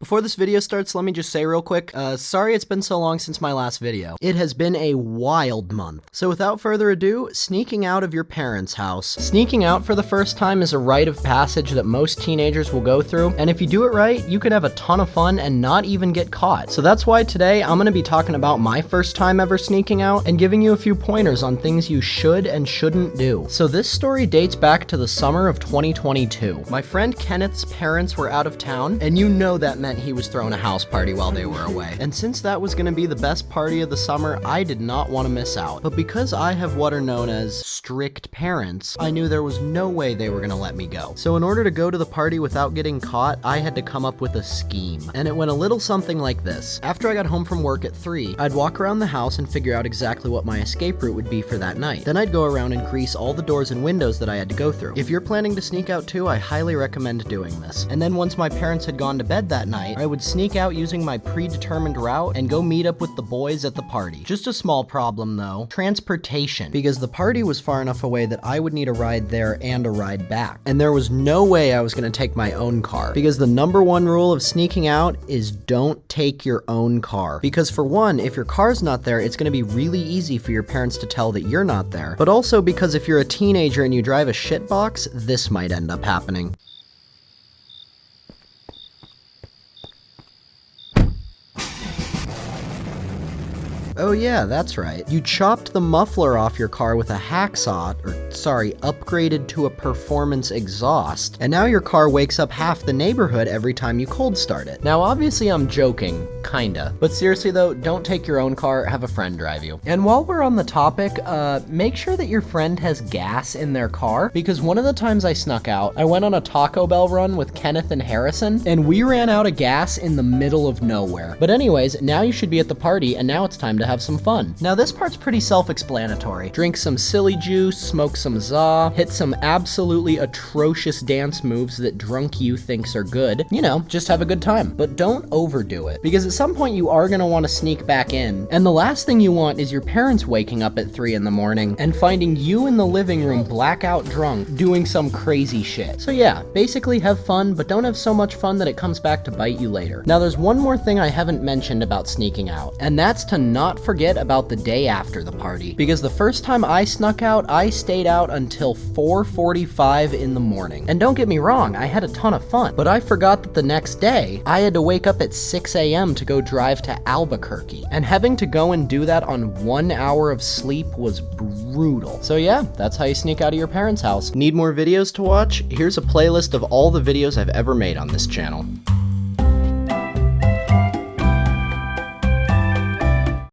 Before this video starts, let me just say real quick, sorry it's been so long since my last video. It has been a wild month. So without further ado, sneaking out of your parents' house. Sneaking out for the first time is a rite of passage that most teenagers will go through, and if you do it right, you could have a ton of fun and not even get caught. So that's why today I'm gonna be talking about my first time ever sneaking out and giving you a few pointers on things you should and shouldn't do. So this story dates back to the summer of 2022. My friend Kenneth's parents were out of town, and you know that meant he was throwing a house party while they were away. And since that was gonna be the best party of the summer, I did not want to miss out. But because I have what are known as strict parents, I knew there was no way they were gonna let me go. So in order to go to the party without getting caught, I had to come up with a scheme. And it went a little something like this. After I got home from work at 3, I'd walk around the house and figure out exactly what my escape route would be for that night. Then I'd go around and grease all the doors and windows that I had to go through. If you're planning to sneak out too, I highly recommend doing this. And then once my parents had gone to bed that night, I would sneak out using my predetermined route and go meet up with the boys at the party. Just a small problem though, transportation, because the party was far enough away that I would need a ride there and a ride back. And there was no way I was gonna take my own car, because the #1 rule of sneaking out is don't take your own car. Because for one, if your car's not there, it's gonna be really easy for your parents to tell that you're not there. But also because if you're a teenager and you drive a shitbox, this might end up happening. Oh yeah, that's right. You chopped the muffler off your car with a hacksaw, upgraded to a performance exhaust, and now your car wakes up half the neighborhood every time you cold start it. Now obviously I'm joking, kinda. But seriously though, don't take your own car, have a friend drive you. And while we're on the topic, make sure that your friend has gas in their car, because one of the times I snuck out, I went on a Taco Bell run with Kenneth and Harrison, and we ran out of gas in the middle of nowhere. But anyways, now you should be at the party, and now it's time to have some fun. Now this part's pretty self-explanatory. Drink some silly juice, smoke some za, hit some absolutely atrocious dance moves that drunk you thinks are good. You know, just have a good time. But don't overdo it, because at some point you are gonna want to sneak back in, and the last thing you want is your parents waking up at 3 in the morning and finding you in the living room blackout drunk doing some crazy shit. So yeah, basically have fun, but don't have so much fun that it comes back to bite you later. Now there's one more thing I haven't mentioned about sneaking out, and that's to not forget about the day after the party. Because the first time I snuck out, I stayed out until 4:45 in the morning. And don't get me wrong, I had a ton of fun, but I forgot that the next day, I had to wake up at 6 a.m. to go drive to Albuquerque. And having to go and do that on 1 hour of sleep was brutal. So yeah, that's how you sneak out of your parents' house. Need more videos to watch? Here's a playlist of all the videos I've ever made on this channel.